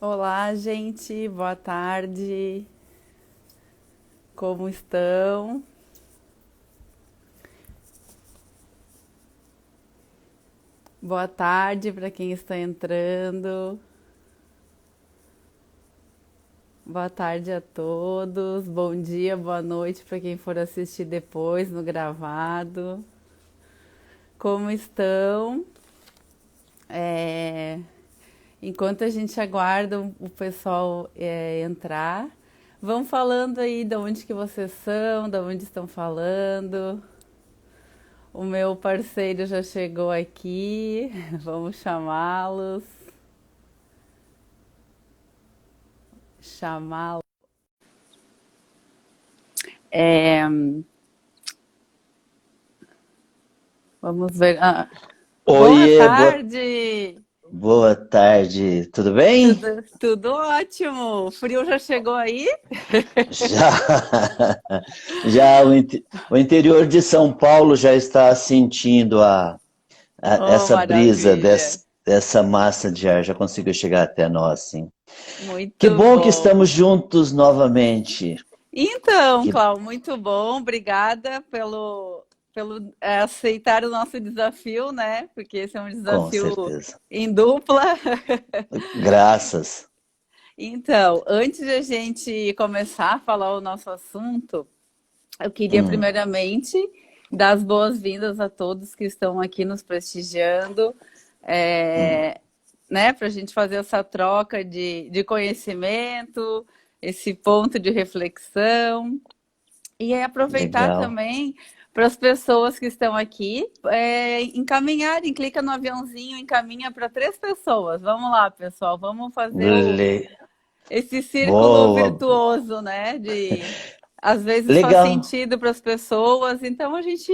Olá, gente, boa tarde. Como estão? Boa tarde para quem está entrando. Boa tarde a todos. Bom dia, boa noite para quem for assistir depois no gravado. Como estão? É, Enquanto a gente aguarda o pessoal entrar, vão falando aí de onde que vocês são, de onde estão falando. O meu parceiro já chegou aqui, vamos chamá-los. Chamá-lo. É, Vamos ver. Boa Oiê, tarde! boa tarde, tudo bem? Tudo ótimo! O frio já chegou aí? Já, já o interior de São Paulo já está sentindo Oh, essa brisa maravilha! dessa massa de ar, já conseguiu chegar até nós, sim. Que Muito bom que bom. estamos juntos novamente. Então, Que, Cláudio, muito bom. Obrigada pelo aceitar o nosso desafio, né? Porque esse é um com desafio certeza. em dupla. Graças. Então, antes de a gente começar a falar o nosso assunto, eu queria Hum, primeiramente dar as boas-vindas a todos que estão aqui nos prestigiando, hum, é, né, para a gente fazer essa troca de conhecimento, esse ponto de reflexão, e aí aproveitar legal. também para as pessoas que estão aqui encaminharem, clica no aviãozinho, encaminha para 3 pessoas. Vamos lá, pessoal, vamos fazer Le- esse círculo Boa, virtuoso, né? De às vezes faz legal. sentido para as pessoas, então a gente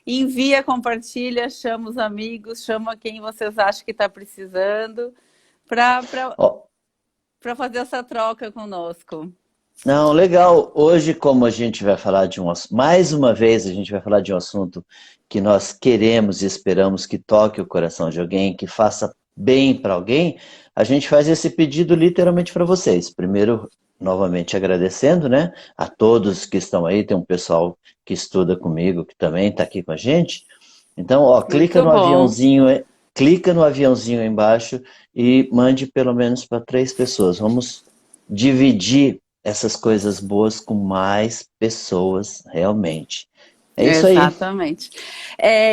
envia, compartilha, chama os amigos, chama quem vocês acham que está precisando para Ó, fazer essa troca conosco. não, legal. Hoje, como a gente vai falar de mais uma vez, a gente vai falar de um assunto que nós queremos e esperamos que toque o coração de alguém, que faça bem para alguém, a gente faz esse pedido literalmente para vocês. Primeiro, novamente agradecendo, né, a todos que estão aí. Tem um pessoal que estuda comigo, que também está aqui com a gente. Então, ó, Muito bom. clica no aviãozinho aí embaixo e mande pelo menos para 3 pessoas. Vamos dividir essas coisas boas com mais pessoas, realmente. É isso aí. Exatamente.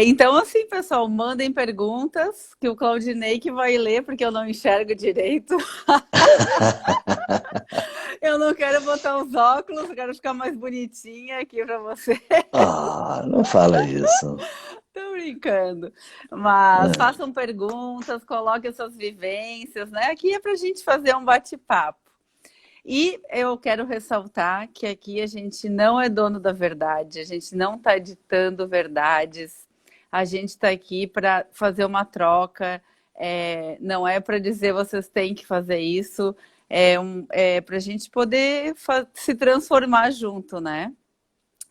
Então, assim, pessoal, mandem perguntas que o Claudinei que vai ler, porque eu não enxergo direito. Eu não quero botar os óculos, eu quero ficar mais bonitinha aqui para você. Ah, não fala isso. Tô brincando. Mas Ah, façam perguntas, coloquem suas vivências, né? Aqui é para a gente fazer um bate-papo. E eu quero ressaltar que aqui a gente não é dono da verdade, a gente não está ditando verdades, a gente está aqui para fazer uma troca, não é para dizer vocês têm que fazer isso, é para a gente poder se transformar junto, né?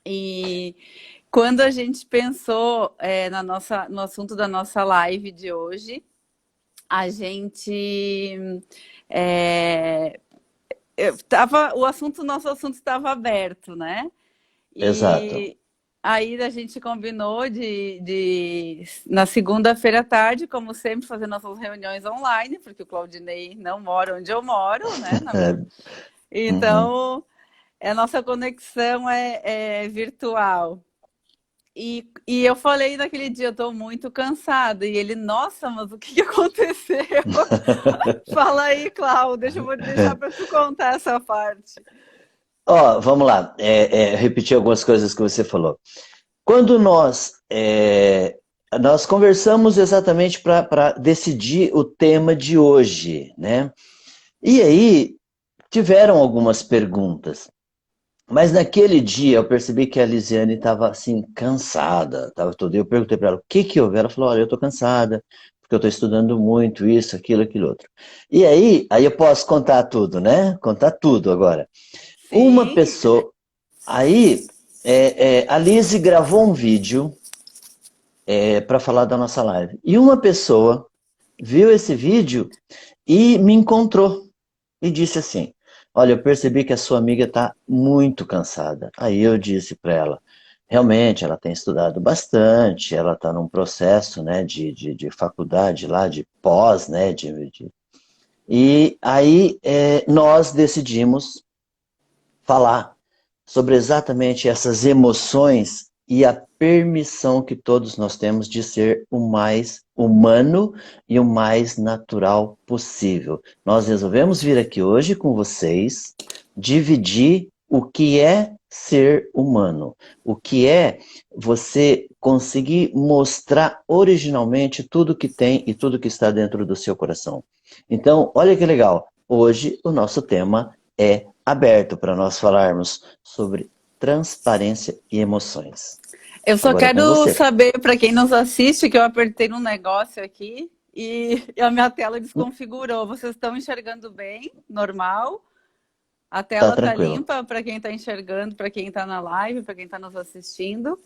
E quando a gente pensou no assunto da nossa live de hoje, a gente é, o nosso assunto estava aberto, né? exato. E aí a gente combinou na segunda-feira à tarde, como sempre, fazer nossas reuniões online, porque o Claudinei não mora onde eu moro, né? Uhum. Então, a nossa conexão é virtual. E eu falei naquele dia, eu tô muito cansada. E ele, nossa, mas o que que aconteceu? Fala aí, Cláudio, eu vou deixar para tu contar essa parte. Ó, vamos lá. Repetir algumas coisas que você falou. Quando nós conversamos exatamente para decidir o tema de hoje, né? E aí tiveram algumas perguntas. Mas naquele dia eu percebi que a Lisiane estava assim, cansada, estava tudo. Eu perguntei para ela o que que houve. Ela falou: Olha, eu estou cansada, porque eu estou estudando muito, isso, aquilo outro. E aí eu posso contar tudo, né? Contar tudo agora. Uma Sim, pessoa. Aí a Lise gravou um vídeo para falar da nossa live. E uma pessoa viu esse vídeo e me encontrou. e disse assim: Olha, eu percebi que a sua amiga está muito cansada. Aí eu disse para ela: realmente, ela tem estudado bastante, ela está num processo, né, de faculdade lá, de pós, né, E aí nós decidimos falar sobre exatamente essas emoções e a permissão que todos nós temos de ser o mais humano e o mais natural possível. Nós resolvemos vir aqui hoje com vocês dividir o que é ser humano, o que é você conseguir mostrar originalmente tudo que tem e tudo que está dentro do seu coração. Então, olha que legal. Hoje o nosso tema é aberto para nós falarmos sobre transparência e emoções. Eu só Agora é com quero você. saber, para quem nos assiste, que eu apertei num negócio aqui e a minha tela desconfigurou. Vocês estão enxergando bem? Normal? A Tá tela tá tranquilo. limpa para quem está enxergando, para quem está na live, para quem está nos assistindo.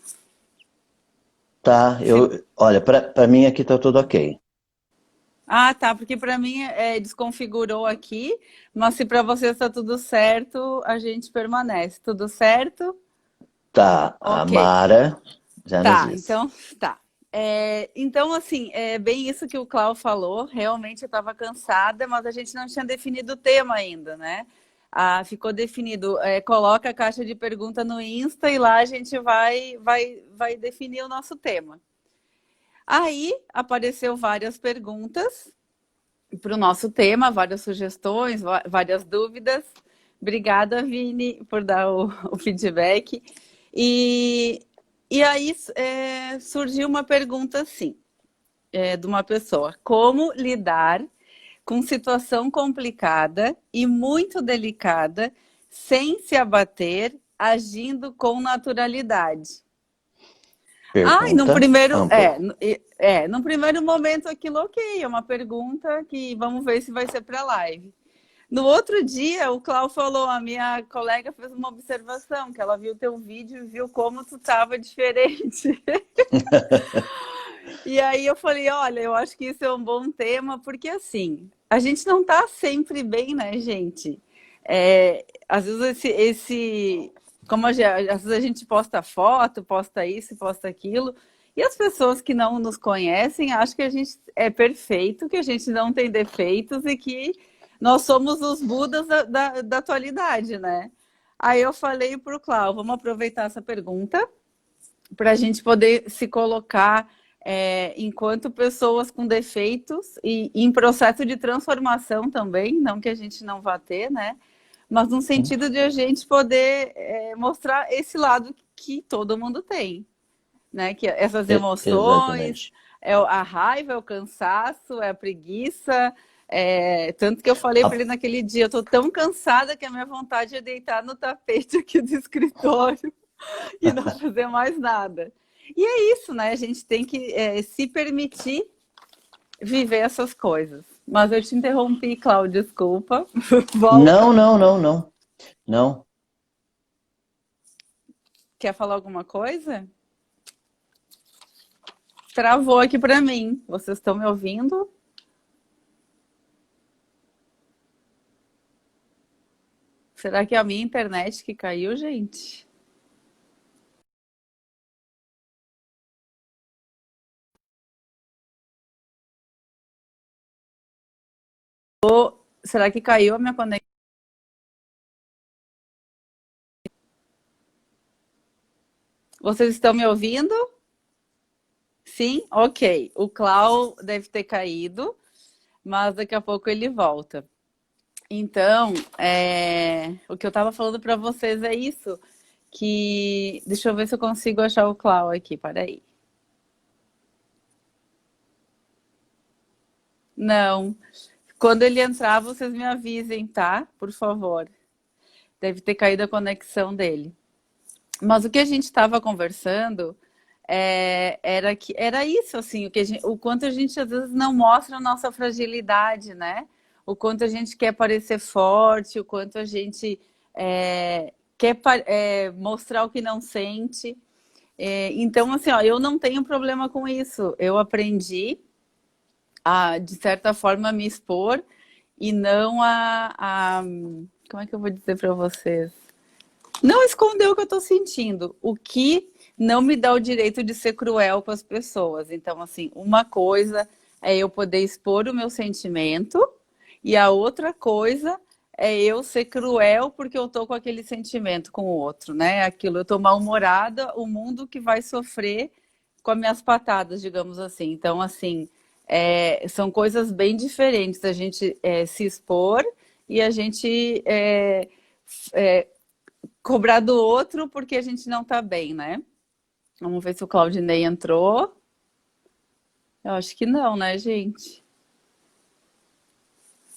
Tá, Se- olha, para mim aqui tá tudo ok. Ah, tá, porque para mim desconfigurou aqui, mas se para você está tudo certo, a gente permanece. Tudo certo? Tá, a Ok. Mara já nos Tá, disse. então tá. Então, assim, é bem isso que o Cláudio falou. Realmente eu estava cansada, mas a gente não tinha definido o tema ainda, né? Ah, ficou definido. Coloca a caixa de pergunta no Insta e lá a gente vai definir o nosso tema. Aí apareceu várias perguntas para o nosso tema, várias sugestões, várias dúvidas. Obrigada, Vini, por dar o feedback. E, e aí surgiu uma pergunta assim, de uma pessoa: como lidar com situação complicada e muito delicada sem se abater, agindo com naturalidade? Ai, Pergunta ampla. num primeiro momento aquilo ok, é uma pergunta que vamos ver se vai ser para live. No outro dia, o Cláudio falou, a minha colega fez uma observação, que ela viu teu vídeo e viu como tu estava diferente. E aí eu falei, olha, eu acho que isso é um bom tema, porque assim, a gente não tá sempre bem, né, gente? Às vezes às vezes a gente posta foto, posta isso, posta aquilo, e as pessoas que não nos conhecem acham que a gente é perfeito, que a gente não tem defeitos e que nós somos os Budas da atualidade, né? Aí eu falei para o Cláudio, vamos aproveitar essa pergunta para a gente poder se colocar enquanto pessoas com defeitos e em processo de transformação também, não que a gente não vá ter, né? Mas no sentido de a gente poder mostrar esse lado que todo mundo tem, né? Que essas emoções, Exatamente. é a raiva, é o cansaço, é a preguiça. Tanto que eu falei para A- ele naquele dia, eu tô tão cansada que a minha vontade é deitar no tapete aqui do escritório e não fazer mais nada. E é isso, né? A gente tem que se permitir viver essas coisas. Mas eu te interrompi, Cláudia, desculpa. Volta. Não, não, não, não. Não. Quer falar alguma coisa? Travou aqui para mim. Vocês estão me ouvindo? Será que é a minha internet que caiu, gente? Será que caiu a minha conexão? Vocês estão me ouvindo? Sim? Ok. O Clau deve ter caído, mas daqui a pouco ele volta. Então, o que eu estava falando para vocês é isso, que deixa eu ver se eu consigo achar o Clau aqui, peraí. Não. Quando ele entrar, vocês me avisem, tá? Por favor. Deve ter caído a conexão dele. Mas o que a gente estava conversando era isso, assim, o quanto a gente às vezes não mostra a nossa fragilidade, né? O quanto a gente quer parecer forte, o quanto a gente quer mostrar o que não sente. Então, assim, ó, eu não tenho problema com isso. Eu aprendi a, de certa forma, me expor e não como é que eu vou dizer para vocês? Não esconder o que eu estou sentindo, o que não me dá o direito de ser cruel com as pessoas. Então, assim, uma coisa é eu poder expor o meu sentimento, e a outra coisa é eu ser cruel porque eu tô com aquele sentimento com o outro, né? Aquilo, eu tô mal-humorada, o mundo que vai sofrer com as minhas patadas, digamos assim. Então, assim, são coisas bem diferentes a gente se expor e a gente cobrar do outro porque a gente não tá bem, né? Vamos ver se o Claudinei entrou. Eu acho que não, né, gente?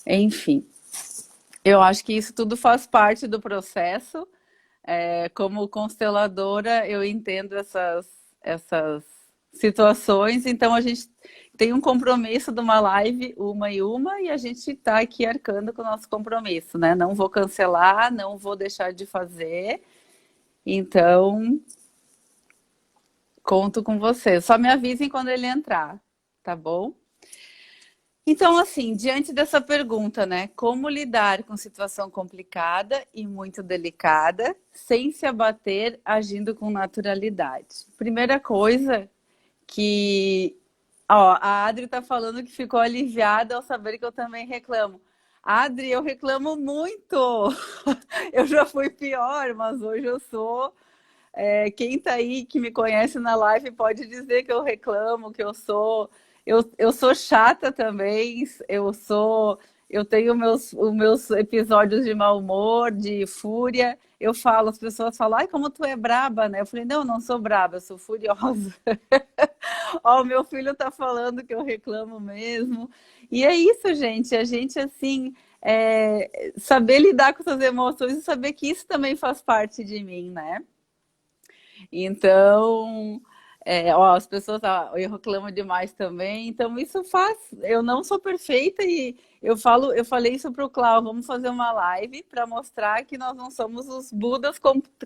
Enfim, eu acho que isso tudo faz parte do processo. Como consteladora, eu entendo essas situações, então a gente tem um compromisso de uma live, uma e uma, e a gente está aqui arcando com o nosso compromisso, né? Não vou cancelar, não vou deixar de fazer, então conto com você. Só me avisem quando ele entrar, tá bom? Então, assim, diante dessa pergunta, né? Como lidar com situação complicada e muito delicada sem se abater, agindo com naturalidade? Primeira coisa que, ó, a Adri tá falando que ficou aliviada ao saber que eu também reclamo. Adri, eu reclamo muito. Eu já fui pior, mas hoje eu sou. Quem tá aí que me conhece na live pode dizer que eu reclamo, que eu sou. Eu sou chata também, eu tenho os meus episódios de mau humor, de fúria. Eu falo, as pessoas falam, ai, como tu é braba, né? Eu falei, não, não sou braba, eu sou furiosa. Ó, o meu filho tá falando que eu reclamo mesmo. E é isso, gente. A gente, assim, saber lidar com essas emoções e saber que isso também faz parte de mim, né? Então, ó, as pessoas, eu reclamo demais também. Então, isso faz. Eu não sou perfeita e eu falei isso para o Clau, vamos fazer uma live para mostrar que nós não somos os Budas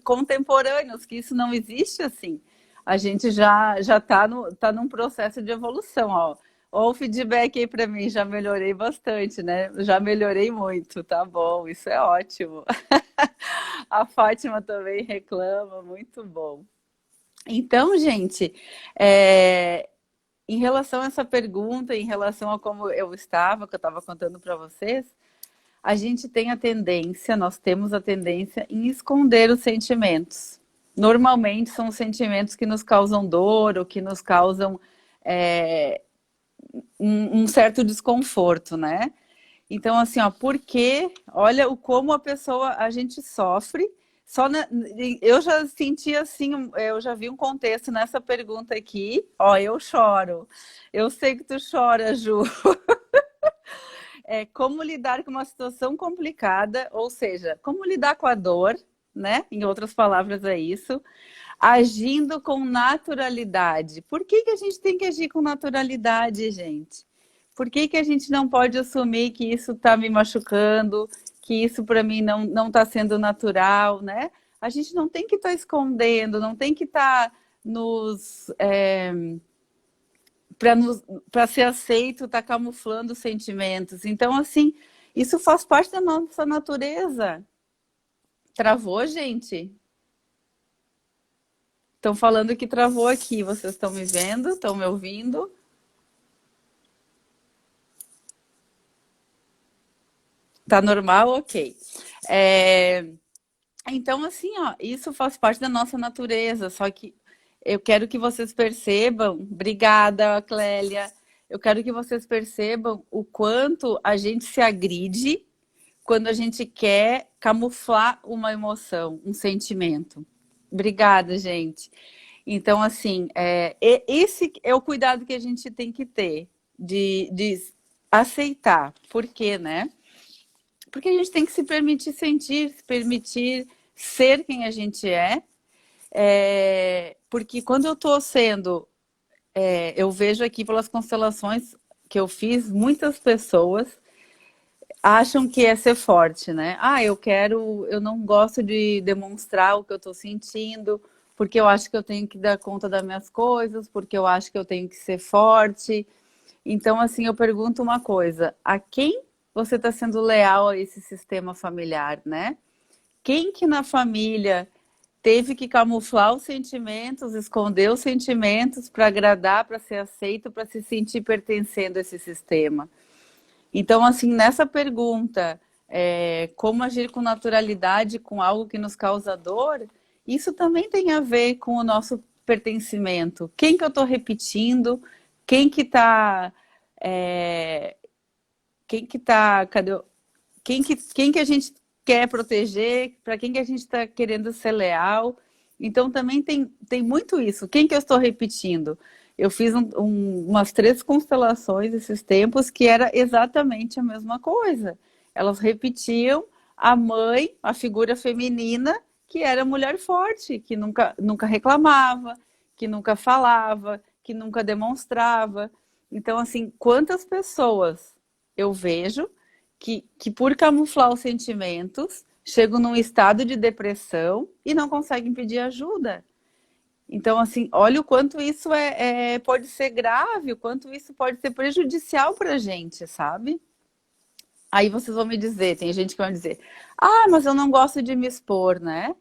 contemporâneos, que isso não existe assim. A gente já tá num processo de evolução, ó. Ó, o feedback aí para mim, já melhorei bastante, né? Já melhorei muito, tá bom, isso é ótimo. A Fátima também reclama, muito bom. Então, gente, é, em relação a essa pergunta, em relação a como eu estava, que eu estava contando para vocês, a gente tem a tendência, nós temos a tendência em esconder os sentimentos. Normalmente são os sentimentos que nos causam dor ou que nos causam é, um certo desconforto, né? Então, assim, ó, porque olha o como a pessoa, a gente sofre. Eu já senti assim, eu já vi um contexto nessa pergunta aqui. Ó, eu choro. Eu sei que tu chora, Ju. Como lidar com uma situação complicada, ou seja, como lidar com a dor, né? Em outras palavras, é isso. Agindo com naturalidade. Por que que a gente tem que agir com naturalidade, gente? Por que que a gente não pode assumir que isso está me machucando, que isso para mim não está sendo natural, né? A gente não tem que estar escondendo, não tem que estar nos para ser aceito, tá camuflando os sentimentos. Então, assim, isso faz parte da nossa natureza. Travou, gente? Estão falando que travou aqui. Vocês estão me vendo? Estão me ouvindo? Tá normal? Ok. É, Então, assim, ó, isso faz parte da nossa natureza. Só que eu quero que vocês percebam. Obrigada, Clélia. Eu quero que vocês percebam o quanto a gente se agride quando a gente quer camuflar uma emoção, um sentimento. Obrigada, gente. Então, assim, esse é o cuidado que a gente tem que ter de aceitar. Por quê, né? Porque a gente tem que se permitir sentir, se permitir ser quem a gente porque quando eu estou sendo, eu vejo aqui pelas constelações que eu fiz, muitas pessoas acham que é ser forte, né? Ah, eu não gosto de demonstrar o que eu estou sentindo, porque eu acho que eu tenho que dar conta das minhas coisas, porque eu acho que eu tenho que ser forte. Então, assim, eu pergunto uma coisa: a quem você está sendo leal a esse sistema familiar, né? Quem que na família teve que camuflar os sentimentos, esconder os sentimentos para agradar, para ser aceito, para se sentir pertencendo a esse sistema? Então, assim, nessa pergunta, como agir com naturalidade com algo que nos causa dor, isso também tem a ver com o nosso pertencimento. Quem que eu estou repetindo? Quem que está... quem que está... Cadê? Quem que a gente quer proteger? Para quem que a gente está querendo ser leal? Então, também tem muito isso. Quem que eu estou repetindo? Eu fiz umas 3 constelações esses tempos que era exatamente a mesma coisa. Elas repetiam a mãe, a figura feminina, que era mulher forte, que nunca reclamava, que nunca falava, que nunca demonstrava. Então, assim, quantas pessoas eu vejo que por camuflar os sentimentos, chegam num estado de depressão e não conseguem pedir ajuda. Então, assim, olha o quanto isso pode ser grave, o quanto isso pode ser prejudicial para a gente, sabe? Aí vocês vão me dizer, tem gente que vai dizer, mas eu não gosto de me expor, né?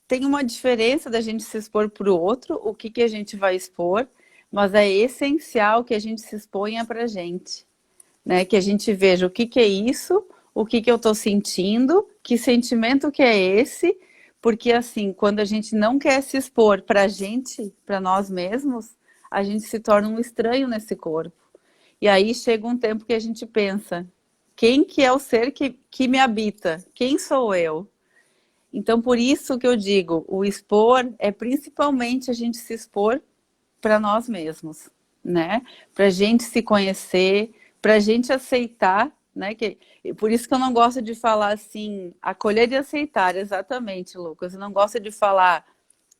Tem uma diferença da gente se expor para o outro, o que a gente vai expor, mas é essencial que a gente se exponha para a gente, né? Que a gente veja o que é isso, o que eu estou sentindo, que sentimento que é esse, porque assim, quando a gente não quer se expor para a gente, para nós mesmos, a gente se torna um estranho nesse corpo. E aí chega um tempo que a gente pensa, quem que é o ser que me habita? Quem sou eu? Então, por isso que eu digo, o expor é principalmente a gente se expor para nós mesmos, né? Para a gente se conhecer, para a gente aceitar, né? Por isso que eu não gosto de falar assim, acolher e aceitar, exatamente, Lucas. Eu não gosto de falar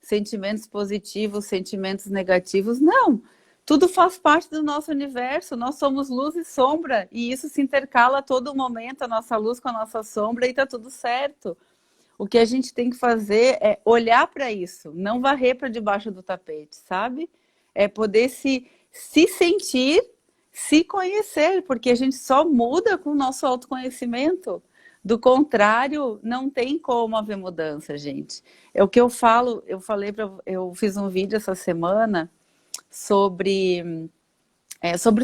sentimentos positivos, sentimentos negativos, não. Tudo faz parte do nosso universo, nós somos luz e sombra, e isso se intercala a todo momento, a nossa luz com a nossa sombra, e tá tudo certo. O que a gente tem que fazer é olhar para isso, não varrer para debaixo do tapete, sabe? É poder se sentir, se conhecer, porque a gente só muda com o nosso autoconhecimento. Do contrário, não tem como haver mudança, gente. É o que eu falo, eu fiz um vídeo essa semana sobre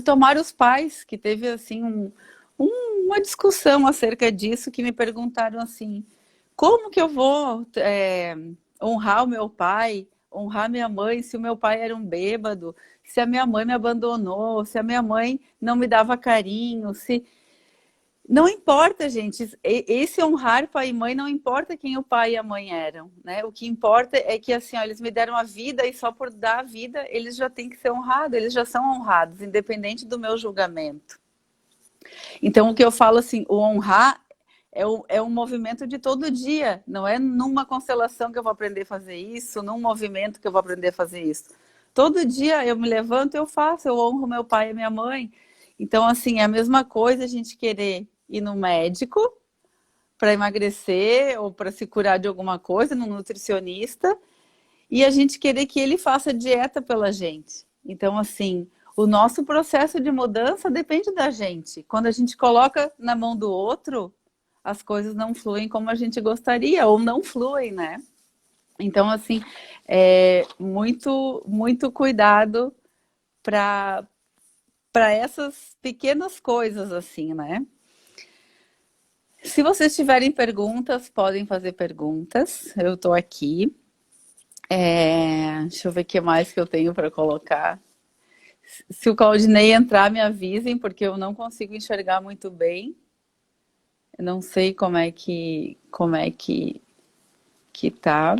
tomar os pais, que teve assim uma discussão acerca disso, que me perguntaram assim, como que eu vou honrar o meu pai, honrar minha mãe, se o meu pai era um bêbado, se a minha mãe me abandonou, se a minha mãe não me dava carinho, se... Não importa, gente, esse honrar pai e mãe não importa quem o pai e a mãe eram, né? O que importa é que assim, ó, eles me deram a vida e só por dar a vida eles já têm que ser honrados, eles já são honrados, independente do meu julgamento. Então, o que eu falo assim, o honrar é um movimento de todo dia, não é numa constelação que eu vou aprender a fazer isso, num movimento que eu vou aprender a fazer isso. Todo dia eu me levanto e eu faço, eu honro meu pai e minha mãe. Então, assim, é a mesma coisa a gente querer ir no médico para emagrecer ou para se curar de alguma coisa, no nutricionista, e a gente querer que ele faça dieta pela gente. Então, assim, o nosso processo de mudança depende da gente. Quando a gente coloca na mão do outro, as coisas não fluem como a gente gostaria, ou não fluem, né? Então, assim, muito, muito cuidado para essas pequenas coisas, assim, né? Se vocês tiverem perguntas, podem fazer perguntas. Eu estou aqui. Deixa eu ver o que mais que eu tenho para colocar. Se o Claudinei entrar, me avisem, porque eu não consigo enxergar muito bem. Eu não sei como é que tá.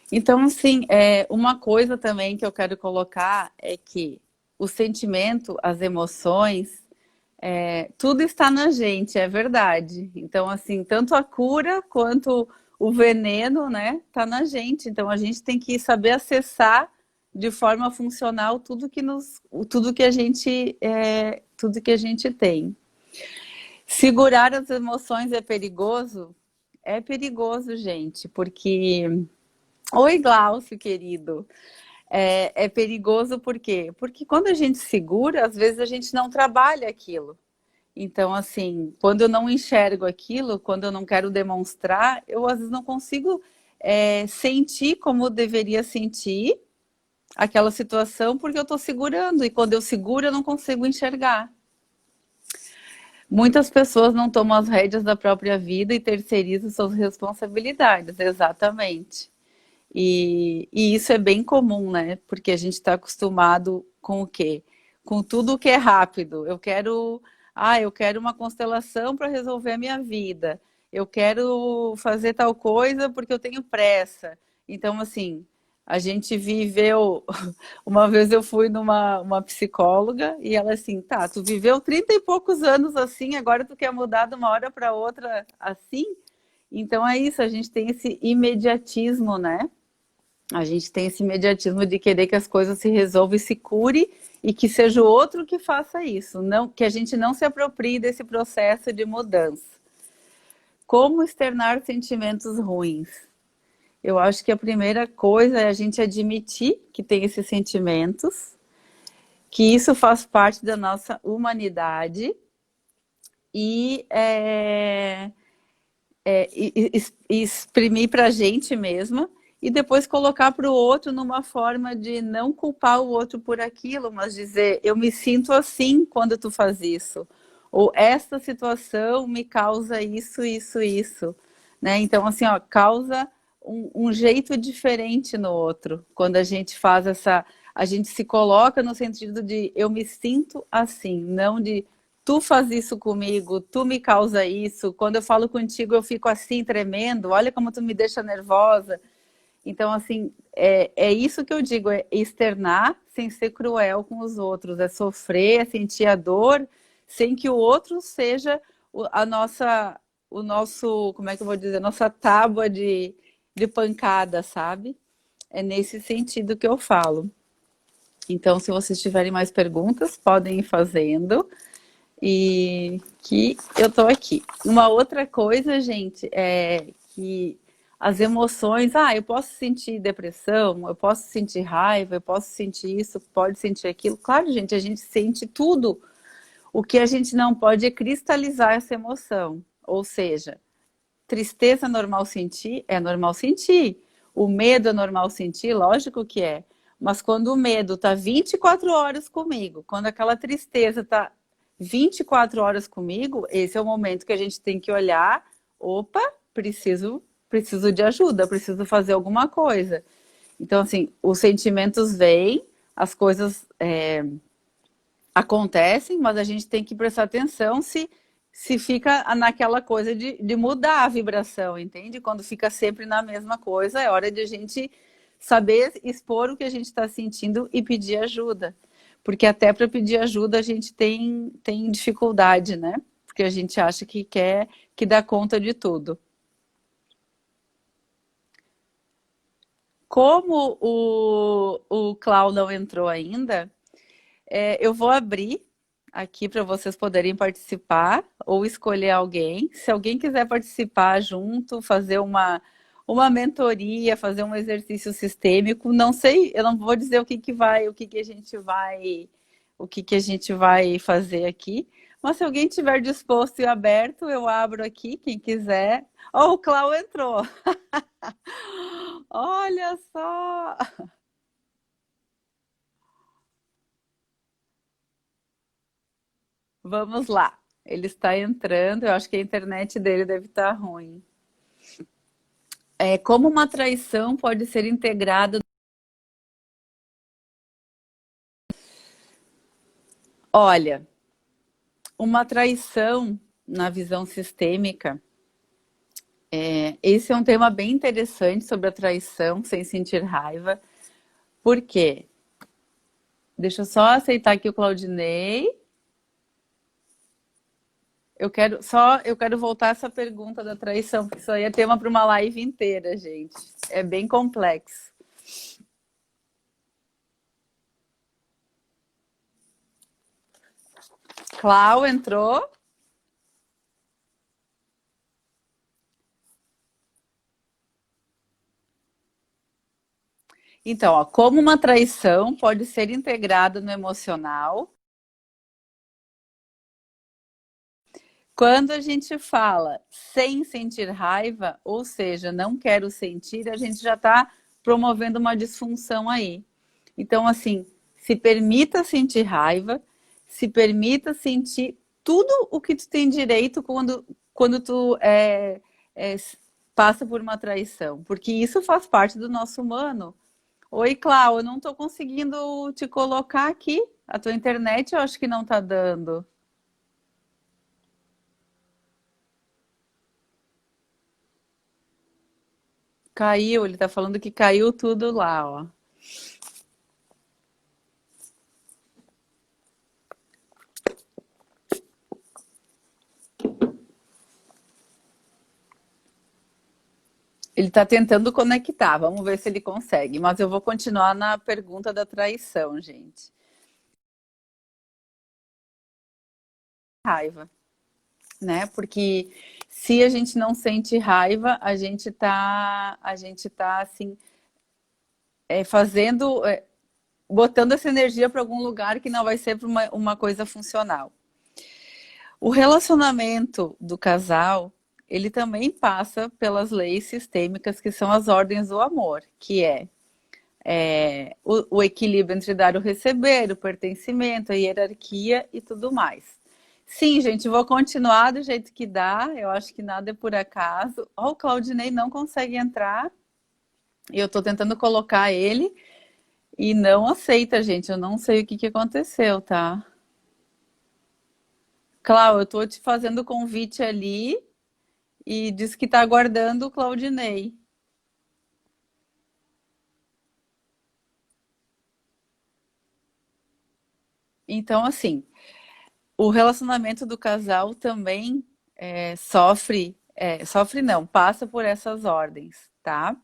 Então, assim, uma coisa também que eu quero colocar é que o sentimento, as emoções, tudo está na gente, é verdade. Então, assim, tanto a cura quanto o veneno, né, tá na gente. Então, a gente tem que saber acessar de forma funcional tudo que a gente tem. Segurar as emoções é perigoso? É perigoso, gente, porque... Oi, Glaucio, querido. É perigoso por quê? Porque quando a gente segura, às vezes a gente não trabalha aquilo. Então, assim, quando eu não enxergo aquilo, quando eu não quero demonstrar, eu às vezes não consigo sentir como eu deveria sentir aquela situação, porque eu estou segurando. E quando eu seguro, eu não consigo enxergar. Muitas pessoas não tomam as rédeas da própria vida e terceirizam suas responsabilidades, exatamente. E isso é bem comum, né? Porque a gente está acostumado com o quê? Com tudo que é rápido. Eu quero uma constelação para resolver a minha vida. Eu quero fazer tal coisa porque eu tenho pressa. Então, assim, a gente viveu. Uma vez eu fui numa uma psicóloga e ela assim, tá, tu viveu 30 e poucos anos assim, agora tu quer mudar de uma hora para outra assim? Então é isso, a gente tem esse imediatismo, né? A gente tem esse imediatismo de querer que as coisas se resolvam e se cure e que seja o outro que faça isso, não, que a gente não se aproprie desse processo de mudança. Como externar sentimentos ruins? Eu acho que a primeira coisa é a gente admitir que tem esses sentimentos, que isso faz parte da nossa humanidade e exprimir para a gente mesma e depois colocar para o outro numa forma de não culpar o outro por aquilo, mas dizer, eu me sinto assim quando tu faz isso. Ou esta situação me causa isso, isso, isso. Né? Então, assim, ó, causa um jeito diferente no outro. Quando a gente faz essa... A gente se coloca no sentido de eu me sinto assim, não de tu faz isso comigo, tu me causa isso, quando eu falo contigo eu fico assim tremendo, olha como tu me deixa nervosa. Então, assim, é isso que eu digo, é externar sem ser cruel com os outros, é sofrer, é sentir a dor, sem que o outro seja a nossa, o nosso, como é que eu vou dizer, nossa tábua de pancada, sabe? É nesse sentido que eu falo. Então, se vocês tiverem mais perguntas, podem ir fazendo. E que eu tô aqui. Uma outra coisa, gente, é que as emoções, eu posso sentir depressão, eu posso sentir raiva, eu posso sentir isso, pode sentir aquilo. Claro, gente, a gente sente tudo. O que a gente não pode é cristalizar essa emoção. Ou seja, tristeza é normal sentir, é normal sentir. O medo é normal sentir, lógico que é. Mas quando o medo tá 24 horas comigo, quando aquela tristeza tá 24 horas comigo, esse é o momento que a gente tem que olhar, opa, preciso de ajuda, preciso fazer alguma coisa. Então, assim, os sentimentos vêm, as coisas acontecem, mas a gente tem que prestar atenção se fica naquela coisa de mudar a vibração, entende? Quando fica sempre na mesma coisa, é hora de a gente saber expor o que a gente está sentindo e pedir ajuda. Porque até para pedir ajuda a gente tem dificuldade, né? Porque a gente acha que quer que dá conta de tudo. Como o Clau não entrou ainda, eu vou abrir aqui para vocês poderem participar ou escolher alguém. Se alguém quiser participar junto, fazer uma mentoria, fazer um exercício sistêmico, não sei, eu não vou dizer o que a gente vai fazer aqui, mas se alguém estiver disposto e aberto, eu abro aqui, quem quiser. Oh, o Clau entrou. Olha só. Vamos lá. Ele está entrando, eu acho que a internet dele deve estar ruim. Como uma traição pode ser integrada? Olha, uma traição na visão sistêmica, esse é um tema bem interessante sobre a traição sem sentir raiva. Por quê? Deixa eu só aceitar aqui o Claudinei. Eu quero voltar essa pergunta da traição, porque isso aí é tema para uma live inteira, gente. É bem complexo. Clau entrou. Então, ó, como uma traição pode ser integrada no emocional. Quando a gente fala sem sentir raiva, ou seja, não quero sentir, a gente já está promovendo uma disfunção aí. Então, assim, se permita sentir raiva, se permita sentir tudo o que tu tem direito quando tu é, passa por uma traição, porque isso faz parte do nosso humano. Oi, Clau, eu não estou conseguindo te colocar aqui. A tua internet eu acho que não está dando. Caiu, ele tá falando que caiu tudo lá, ó. Ele tá tentando conectar, vamos ver se ele consegue. Mas eu vou continuar na pergunta da traição, gente. Raiva, né? Porque se a gente não sente raiva, a gente tá assim, fazendo, botando essa energia para algum lugar que não vai ser para uma coisa funcional. O relacionamento do casal, ele também passa pelas leis sistêmicas que são as ordens do amor, que o equilíbrio entre dar e receber, o pertencimento, a hierarquia e tudo mais. Sim, gente, vou continuar do jeito que dá. Eu acho que nada é por acaso. Ó, o Claudinei não consegue entrar. E eu tô tentando colocar ele e não aceita, gente. Eu não sei o que que aconteceu, tá? Clau, eu tô te fazendo convite ali e diz que tá aguardando o Claudinei. Então, assim, o relacionamento do casal também sofre não, passa por essas ordens, tá?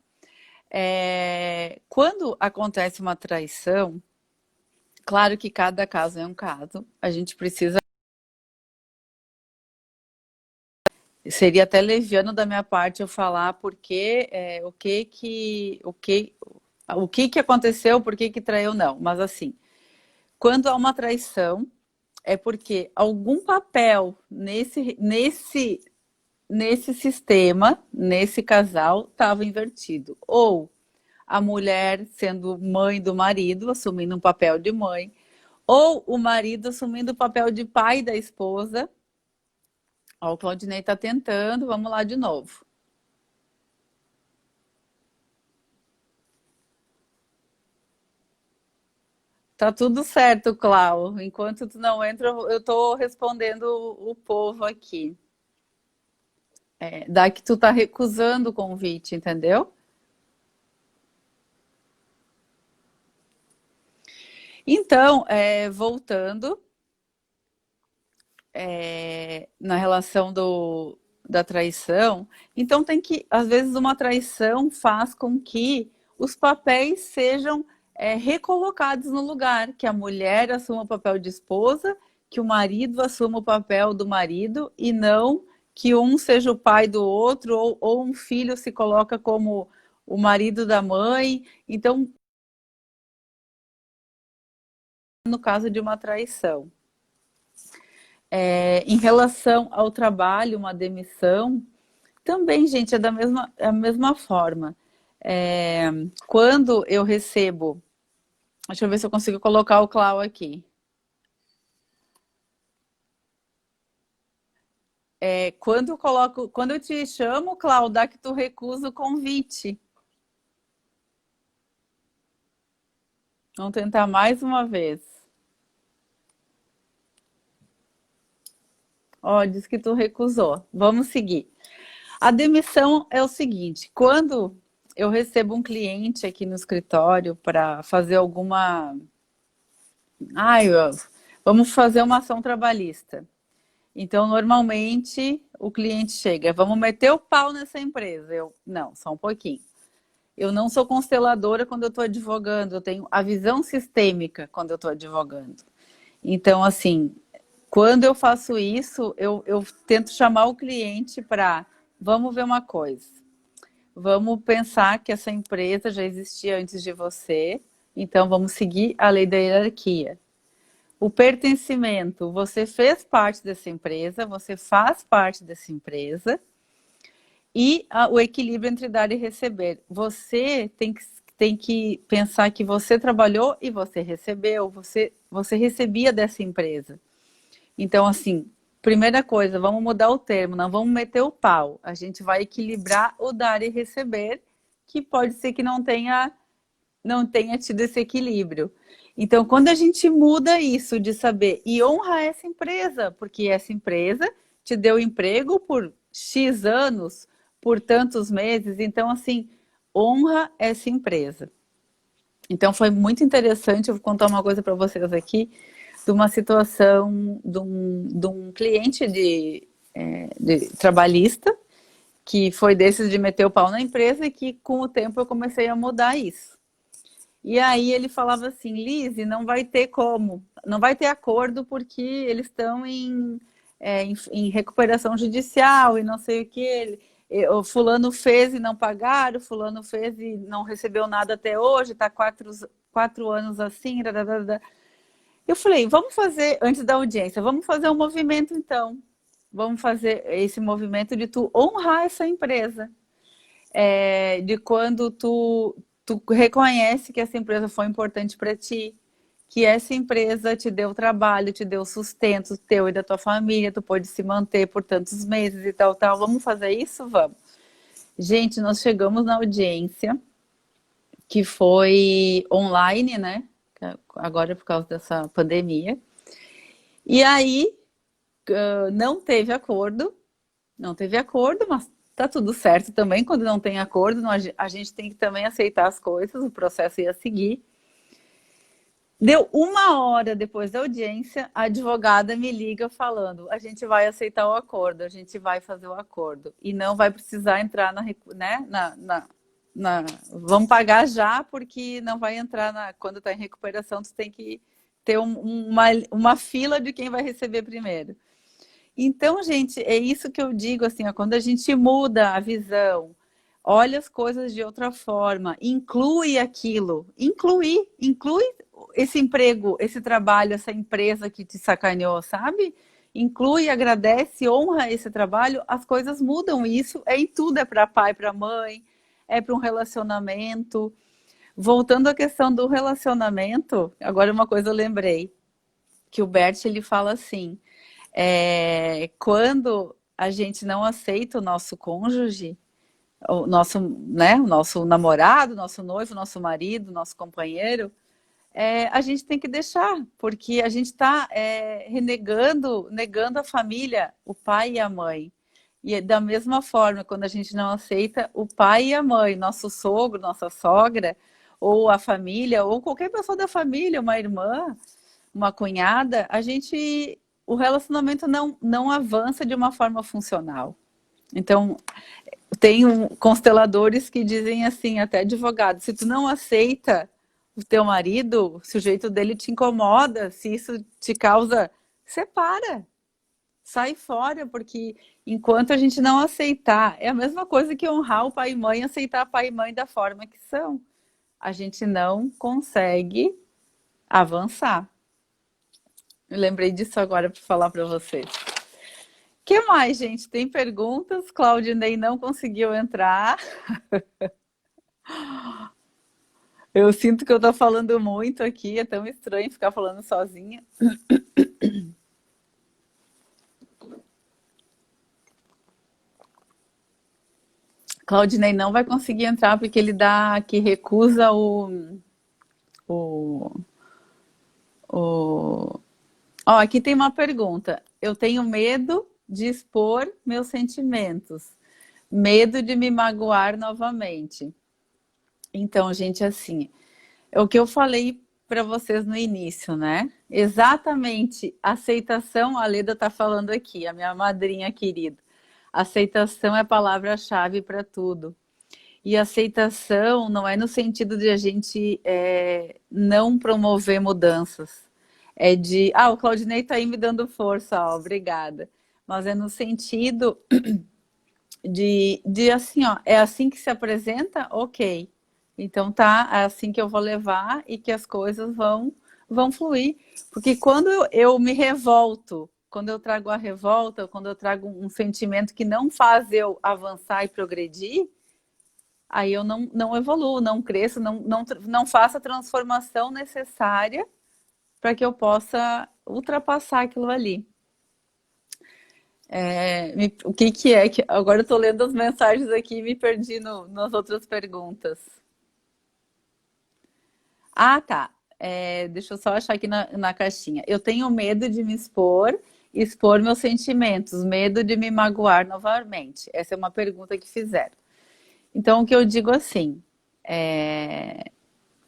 Quando acontece uma traição, claro que cada caso é um caso, a gente precisa. Seria até leviano da minha parte eu falar porque o que que aconteceu, por que que traiu, não. Mas assim, quando há uma traição, é porque algum papel nesse sistema, nesse casal, estava invertido. Ou a mulher sendo mãe do marido, assumindo um papel de mãe, ou o marido assumindo o papel de pai da esposa. Ó, o Claudinei está tentando, vamos lá de novo. Tá tudo certo, Clau. Enquanto tu não entra, eu tô respondendo o povo aqui. Dá que tu tá recusando o convite, entendeu? Então, voltando, na relação da traição, então tem que, às vezes, uma traição faz com que os papéis sejam recolocados no lugar, que a mulher assuma o papel de esposa, que o marido assuma o papel do marido, e não que um seja o pai do outro, ou um filho se coloca como o marido da mãe. Então, no caso de uma traição. Em relação ao trabalho, uma demissão, também, gente, é a mesma forma. Quando eu recebo, deixa eu ver se eu consigo colocar o Clau aqui. Quando eu te chamo, Clau, dá que tu recusa o convite. Vamos tentar mais uma vez. Ó, diz que tu recusou. Vamos seguir. A demissão é o seguinte: quando eu recebo um cliente aqui no escritório para fazer alguma. Ai, vamos fazer uma ação trabalhista. Então, normalmente, o cliente chega, vamos meter o pau nessa empresa. Não, só um pouquinho. Eu não sou consteladora quando eu estou advogando, eu tenho a visão sistêmica quando eu estou advogando. Então, assim, quando eu faço isso, eu tento chamar o cliente para, vamos ver uma coisa. vamos pensar que essa empresa já existia antes de você, então vamos seguir a lei da hierarquia. O pertencimento, você fez parte dessa empresa, você faz parte dessa empresa, e o equilíbrio entre dar e receber. Você tem que pensar que você trabalhou e você recebeu, você recebia dessa empresa. Então, assim, primeira coisa, vamos mudar o termo, não vamos meter o pau. A gente vai equilibrar o dar e receber, que pode ser que não tenha tido esse equilíbrio. Então, quando a gente muda isso de saber e honra essa empresa, porque essa empresa te deu emprego por X anos, por tantos meses, então, assim, honra essa empresa. Então, foi muito interessante, eu vou contar uma coisa para vocês aqui, de uma situação de um cliente de trabalhista, que foi desses de meter o pau na empresa e que com o tempo eu comecei a mudar isso. E aí ele falava assim, Lise, não vai ter como, não vai ter acordo porque eles estão em recuperação judicial e não sei o que. O fulano fez e não pagaram, o fulano fez e não recebeu nada até hoje, está 4 anos assim. Dadadada. Eu falei, vamos fazer, antes da audiência, vamos fazer um movimento então. Vamos fazer esse movimento de tu honrar essa empresa. De quando tu reconhece que essa empresa foi importante para ti, que essa empresa te deu trabalho, te deu sustento teu e da tua família, tu pôde se manter por tantos meses e tal, tal. Vamos fazer isso? Vamos. Gente, nós chegamos na audiência, que foi online, né? Agora por causa dessa pandemia. E aí, não teve acordo, mas tá tudo certo também, quando não tem acordo, a gente tem que também aceitar as coisas, o processo ia seguir. Deu 1 hora depois da audiência, a advogada me liga falando, a gente vai aceitar o acordo, a gente vai fazer o acordo, e não vai precisar entrar vamos pagar já, porque não vai entrar quando está em recuperação, tu tem que ter uma fila de quem vai receber primeiro. Então, gente, é isso que eu digo, assim, ó, quando a gente muda a visão, olha as coisas de outra forma, inclui aquilo, inclui esse emprego, esse trabalho, essa empresa que te sacaneou, sabe? Inclui, agradece, honra esse trabalho, as coisas mudam. Isso é em tudo, é para pai, para mãe, é para um relacionamento. Voltando à questão do relacionamento, agora uma coisa eu lembrei, que o Bert, ele fala assim, quando a gente não aceita o nosso cônjuge, o nosso namorado, nosso noivo, nosso marido, nosso companheiro, a gente tem que deixar, porque a gente está negando a família, o pai e a mãe. E da mesma forma, quando a gente não aceita o pai e a mãe, nosso sogro, nossa sogra, ou a família, ou qualquer pessoa da família, uma irmã, uma cunhada, o relacionamento não avança de uma forma funcional. Então, tem consteladores que dizem assim, até advogados, se tu não aceita o teu marido, se o jeito dele te incomoda, se isso te causa, separa, sai fora, porque enquanto a gente não aceitar, é a mesma coisa que honrar o pai e mãe, aceitar pai e mãe da forma que são. A gente não consegue avançar. Eu lembrei disso agora para falar para vocês. O que mais, gente? Tem perguntas? Claudinei não conseguiu entrar. Eu sinto que eu estou falando muito aqui, é tão estranho ficar falando sozinha. Claudinei não vai conseguir entrar porque ele que recusa aqui tem uma pergunta. Eu tenho medo de expor meus sentimentos, medo de me magoar novamente. Então, gente, assim, é o que eu falei para vocês no início, né? Exatamente, aceitação, a Leda está falando aqui, a minha madrinha querida. Aceitação é a palavra-chave para tudo. E aceitação não é no sentido de a gente não promover mudanças. O Claudinei está aí me dando força, obrigada. Mas é no sentido de assim, ó, é assim que se apresenta? Ok. Então tá, é assim que eu vou levar e que as coisas vão fluir. Porque quando eu me revolto, quando eu trago a revolta, quando eu trago um sentimento que não faz eu avançar e progredir, aí eu não evoluo, não cresço, não faço a transformação necessária para que eu possa ultrapassar aquilo ali. O que que é que agora eu estou lendo as mensagens aqui e me perdi nas outras perguntas. Ah, tá. Deixa eu só achar aqui na caixinha. Eu tenho medo de me expor meus sentimentos, medo de me magoar novamente. Essa é uma pergunta que fizeram. Então, o que eu digo assim,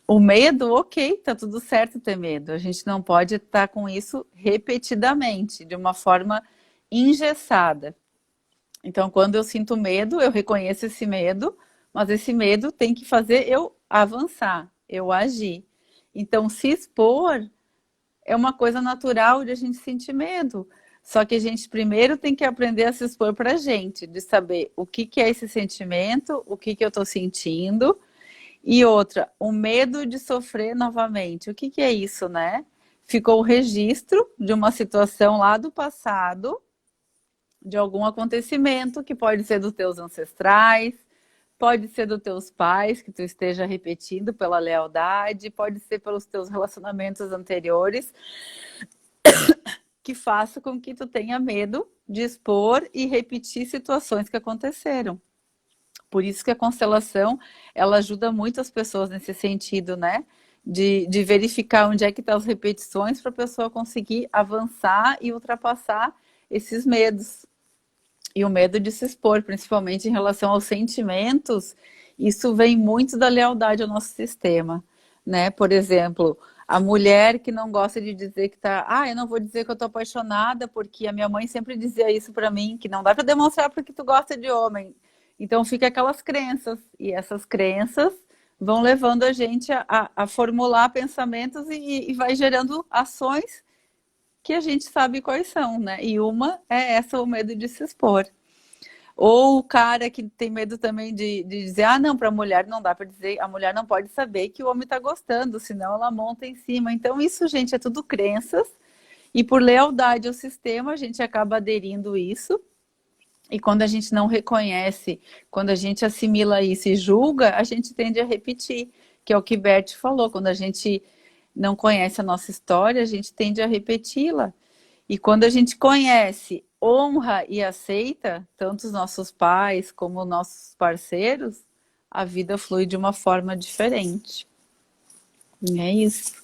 o medo, ok, tá tudo certo ter medo. A gente não pode estar com isso repetidamente, de uma forma engessada. Então, quando eu sinto medo, eu reconheço esse medo, mas esse medo tem que fazer eu avançar, eu agir. Então, se expor é uma coisa natural de a gente sentir medo. Só que a gente primeiro tem que aprender a se expor para a gente, de saber o que é esse sentimento, o que eu estou sentindo. E outra, o medo de sofrer novamente. O que é isso, né? Ficou o registro de uma situação lá do passado, de algum acontecimento que pode ser dos teus ancestrais, pode ser dos teus pais, que tu esteja repetindo pela lealdade, pode ser pelos teus relacionamentos anteriores, que faça com que tu tenha medo de expor e repetir situações que aconteceram. Por isso que a constelação, ela ajuda muito as pessoas nesse sentido, né? De verificar onde é que estão as repetições para a pessoa conseguir avançar e ultrapassar esses medos. E o medo de se expor, principalmente em relação aos sentimentos, isso vem muito da lealdade ao nosso sistema, né? Por exemplo, a mulher que não gosta de dizer que tá, eu não vou dizer que eu tô apaixonada porque a minha mãe sempre dizia isso para mim, que não dá para demonstrar porque tu gosta de homem. Então fica aquelas crenças, e essas crenças vão levando a gente a formular pensamentos e vai gerando ações que a gente sabe quais são, né? E uma é essa, o medo de se expor. Ou o cara que tem medo também de dizer, não, para a mulher não dá para dizer, a mulher não pode saber que o homem está gostando, senão ela monta em cima. Então, isso, gente, é tudo crenças, e por lealdade ao sistema, a gente acaba aderindo isso. E quando a gente não reconhece, quando a gente assimila isso e julga, a gente tende a repetir, que é o que Bert falou, quando a gente não conhece a nossa história, a gente tende a repeti-la. E quando a gente conhece, honra e aceita, tanto os nossos pais como os nossos parceiros, a vida flui de uma forma diferente. E é isso.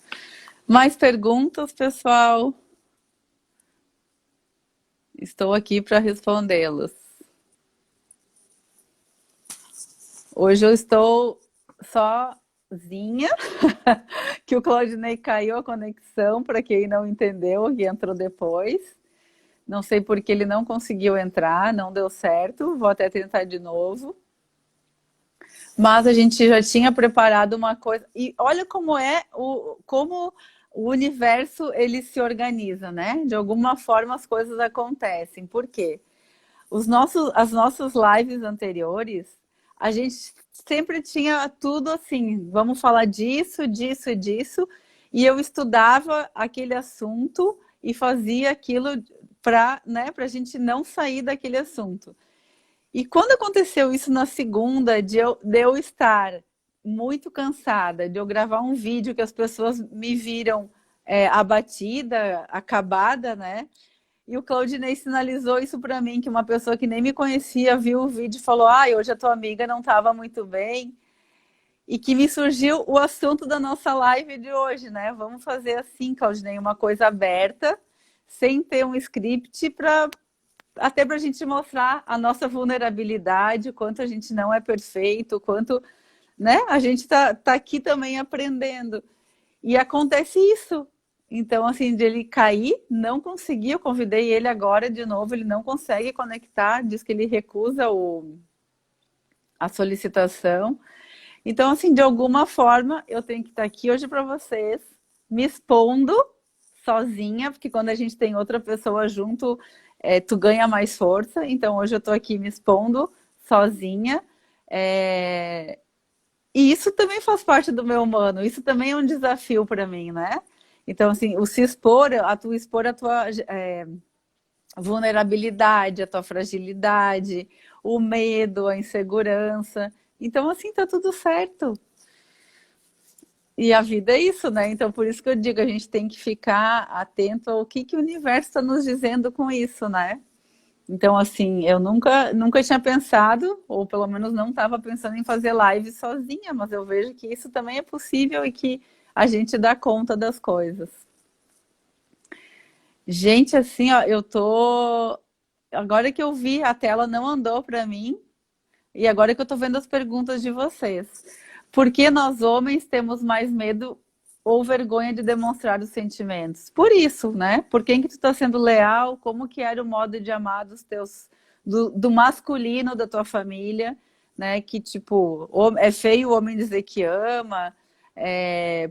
Mais perguntas, pessoal? Estou aqui para respondê-las. Hoje eu estou sozinha, que o Claudinei caiu a conexão, para quem não entendeu, que entrou depois. Não sei porque ele não conseguiu entrar, não deu certo, vou até tentar de novo. Mas a gente já tinha preparado uma coisa. E olha como como o universo ele se organiza, né? De alguma forma as coisas acontecem. Por quê? As nossas lives anteriores, a gente sempre tinha tudo assim, vamos falar disso, disso e disso, e eu estudava aquele assunto e fazia aquilo para, né, a gente não sair daquele assunto. E quando aconteceu isso na segunda, de eu estar muito cansada, de eu gravar um vídeo que as pessoas me viram abatida, acabada, né? E o Claudinei sinalizou isso para mim, que uma pessoa que nem me conhecia viu o vídeo e falou: hoje a tua amiga não estava muito bem. E que me surgiu o assunto da nossa live de hoje, né? Vamos fazer assim, Claudinei, uma coisa aberta, sem ter um script, até para a gente mostrar a nossa vulnerabilidade, o quanto a gente não é perfeito, o quanto, né? A gente tá aqui também aprendendo. E acontece isso. Então, assim, de ele cair, não conseguir, eu convidei ele agora de novo, ele não consegue conectar, diz que ele recusa a solicitação. Então, assim, de alguma forma, eu tenho que estar aqui hoje para vocês, me expondo sozinha, porque quando a gente tem outra pessoa junto, tu ganha mais força. Então, hoje eu estou aqui me expondo sozinha. E isso também faz parte do meu humano, isso também é um desafio para mim, né? Então, assim, o se expor, expor a tua vulnerabilidade, a tua fragilidade, o medo, a insegurança. Então, assim, tá tudo certo. E a vida é isso, né? Então, por isso que eu digo, a gente tem que ficar atento ao que o universo está nos dizendo com isso, né? Então, assim, eu nunca tinha pensado, ou pelo menos não estava pensando em fazer live sozinha, mas eu vejo que isso também é possível e que a gente dá conta das coisas. Gente, assim, ó, eu tô. Agora que eu vi, a tela não andou para mim, e agora que eu tô vendo as perguntas de vocês. Por que nós homens temos mais medo ou vergonha de demonstrar os sentimentos? Por isso, né? Por quem que tu tá sendo leal? Como que era o modo de amar dos teus, do masculino da tua família, né? Que tipo, é feio o homem dizer que ama.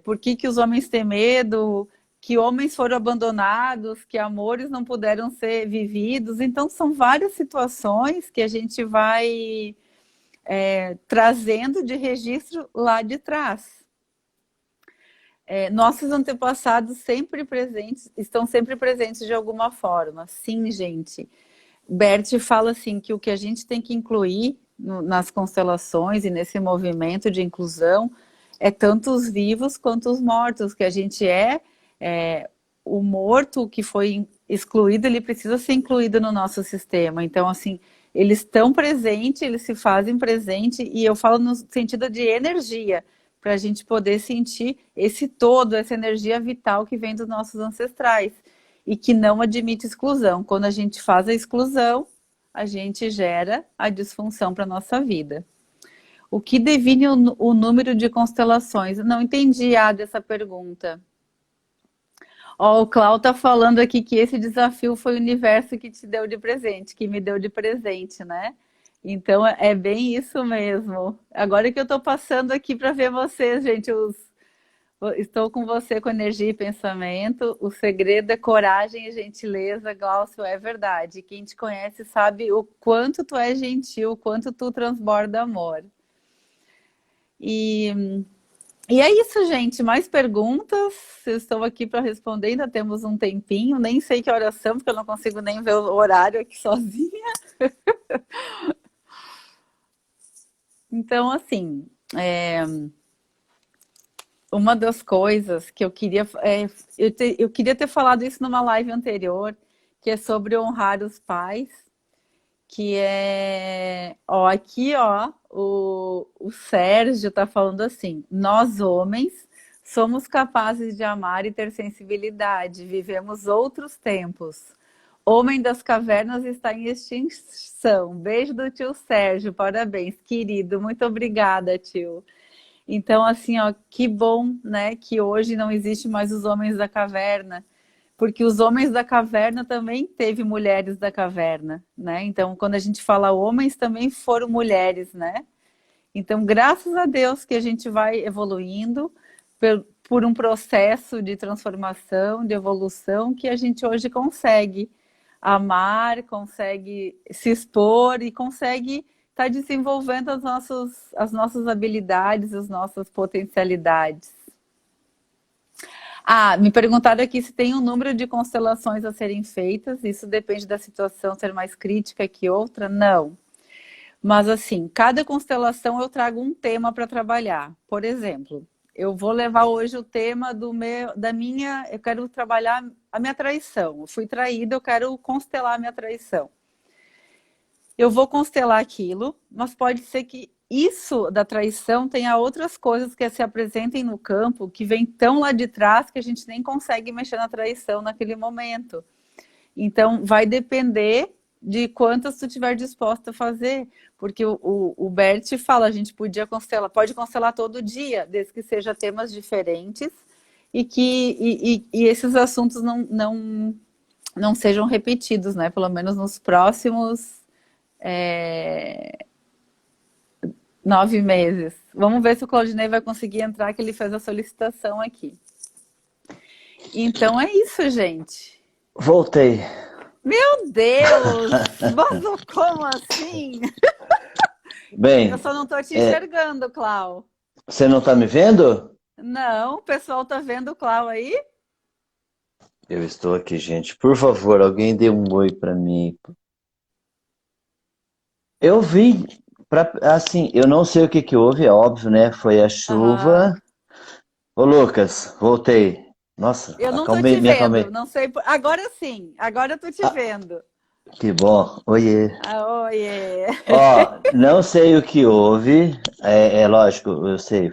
Por que os homens têm medo? Que homens foram abandonados, que amores não puderam ser vividos. Então, são várias situações que a gente vai trazendo de registro lá de trás. Nossos antepassados sempre presentes, estão sempre presentes de alguma forma. Sim, gente. Bert fala assim que o que a gente tem que incluir nas constelações e nesse movimento de inclusão é tanto os vivos quanto os mortos, que a gente o morto que foi excluído, ele precisa ser incluído no nosso sistema. Então, assim, eles estão presentes, eles se fazem presente, e eu falo no sentido de energia, para a gente poder sentir esse todo, essa energia vital que vem dos nossos ancestrais e que não admite exclusão. Quando a gente faz a exclusão, a gente gera a disfunção para a nossa vida. O que define o número de constelações? Eu não entendi dessa pergunta. Ó, o Clau tá falando aqui que esse desafio foi o universo que te deu de presente, que me deu de presente, né? Então é bem isso mesmo. Agora que eu tô passando aqui para ver vocês, gente, estou com você com energia e pensamento. O segredo é coragem e gentileza, Glaucio, é verdade. Quem te conhece sabe o quanto tu é gentil, o quanto tu transborda amor. E é isso, gente. Mais perguntas? Eu estou aqui para responder, ainda temos um tempinho. Nem sei que horas são, porque eu não consigo nem ver o horário aqui sozinha. Então, assim, uma das coisas que eu queria... eu queria ter falado isso numa live anterior, que é sobre honrar os pais, que é... Ó, aqui, ó, o Sérgio está falando assim: nós homens somos capazes de amar e ter sensibilidade, vivemos outros tempos. Homem das cavernas está em extinção. Beijo do tio Sérgio, parabéns, querido. Muito obrigada, tio. Então, assim, ó, que bom, né, que hoje não existe mais os homens da caverna, porque os homens da caverna também teve mulheres da caverna, né? Então, quando a gente fala homens, também foram mulheres, né? Então, graças a Deus que a gente vai evoluindo por um processo de transformação, de evolução, que a gente hoje consegue amar, consegue se expor e consegue estar desenvolvendo as nossas habilidades, as nossas potencialidades. Me perguntaram aqui se tem um número de constelações a serem feitas. Isso depende da situação ser mais crítica que outra? Não. Mas assim, cada constelação eu trago um tema para trabalhar. Por exemplo, eu vou levar hoje o tema eu quero trabalhar a minha traição. Eu fui traída, eu quero constelar a minha traição. Eu vou constelar aquilo, mas pode ser que isso da traição tenha outras coisas que se apresentem no campo, que vem tão lá de trás que a gente nem consegue mexer na traição naquele momento. Então, vai depender de quantas tu estiver disposta a fazer, porque o Bert fala, a gente pode constelar todo dia, desde que seja temas diferentes e que esses assuntos não sejam repetidos, né? Pelo menos nos próximos 9 meses. Vamos ver se o Claudinei vai conseguir entrar, que ele fez a solicitação aqui. Então é isso, gente. Voltei. Meu Deus! Mas como assim? Eu Bem, só não tô te é, enxergando, Clau. você não está me vendo? Não, o pessoal tá vendo o Clau aí? Eu estou aqui, gente. Por favor, alguém dê um oi para mim. Eu vi, assim, eu não sei o que que houve, é óbvio, né? Foi a Aham. chuva. Ô, Lucas, voltei. Nossa, Eu não tô acalmei, te me vendo, acalmei. não sei. Agora sim, agora eu tô te Ah, vendo. que bom. Oiê. Ah, oiê. Ó, não sei o que houve. É lógico, eu sei,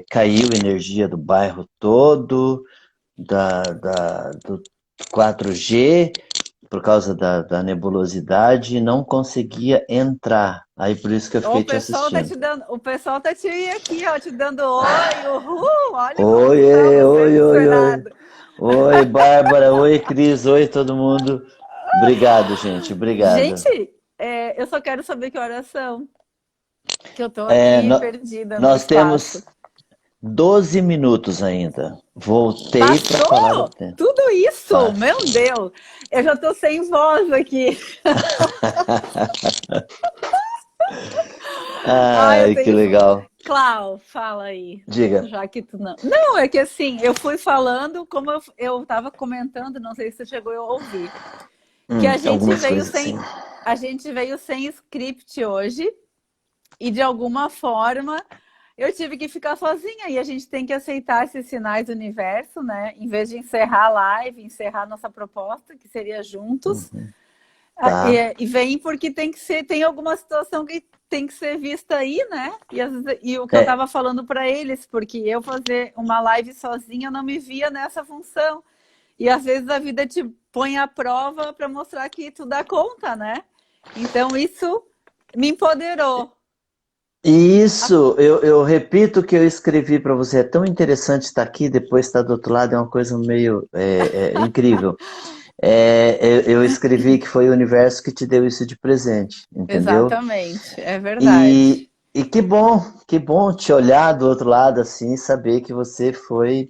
caiu energia do bairro todo, do 4G, por causa da nebulosidade, não conseguia entrar. Aí por isso que eu O fiquei te pessoal tá assistindo. te dando, o pessoal tá te aqui, ó, te dando oi, uhul, olha como Oiê, estamos oi, sendo oi, oi. esperados. Oi, Bárbara. Oi, Cris. Oi, todo mundo. Obrigado, gente. Obrigado. Gente, eu só quero saber que horas são, que eu tô É, aqui perdida no nós espaço. temos 12 minutos ainda. Voltei para falar do Passou? tempo. Tudo isso? Passa. Meu Deus, eu já tô sem voz aqui. Ai, eu Ai, que tenho. legal. Clau, fala aí. Diga. Já que tu não. Não, é que assim, eu fui falando, como eu tava comentando, não sei se você chegou a ouvir, que Algumas coisas sim. a gente veio sem script hoje e de alguma forma eu tive que ficar sozinha e a gente tem que aceitar esses sinais do universo, né? Em vez de encerrar a live, encerrar nossa proposta, que seria juntos. Tá. E vem porque tem que ser, tem alguma situação que tem que ser vista aí, né? E o que eu É, estava falando para eles, porque eu fazer uma live sozinha, eu não me via nessa função. E às vezes a vida te põe à prova para mostrar que tu dá conta, né? Então isso me empoderou. isso, eu repito o que eu escrevi para você. É tão interessante estar aqui, depois estar do outro lado, é uma coisa meio incrível. Eu escrevi que foi o universo que te deu isso de presente, entendeu? Exatamente, é E, verdade. e que bom te olhar do outro lado assim, e saber que você foi,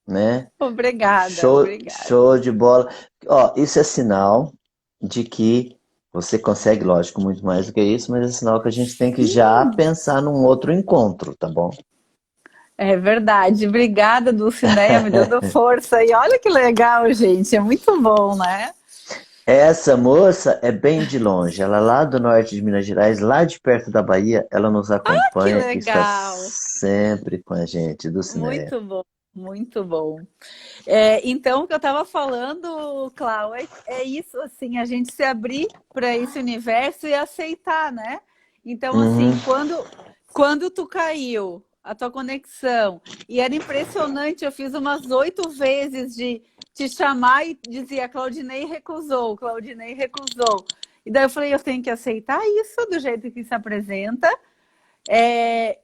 né? Obrigada, Show, obrigada. show de bola. Ó, isso é sinal de que você consegue, lógico, muito mais do que isso, mas é sinal que a gente tem que já Sim, pensar num outro encontro, tá bom? é verdade. Obrigada, Dulcineia, me dando força. E olha que legal, gente. É muito bom, né? Essa moça é bem de longe, ela é lá do norte de Minas Gerais, lá de perto da Bahia, ela nos Que acompanha e está legal. sempre com a gente, do Cineia. Muito bom, muito bom. Então, o que eu estava falando, Clau, é isso, assim, a gente se abrir para esse universo e aceitar, né? Então, Uhum. assim, quando tu caiu, a tua conexão, e era impressionante, eu fiz umas 8 vezes de te chamar e dizia, Claudinei recusou, Claudinei recusou. E daí eu falei, eu tenho que aceitar isso do jeito que se apresenta,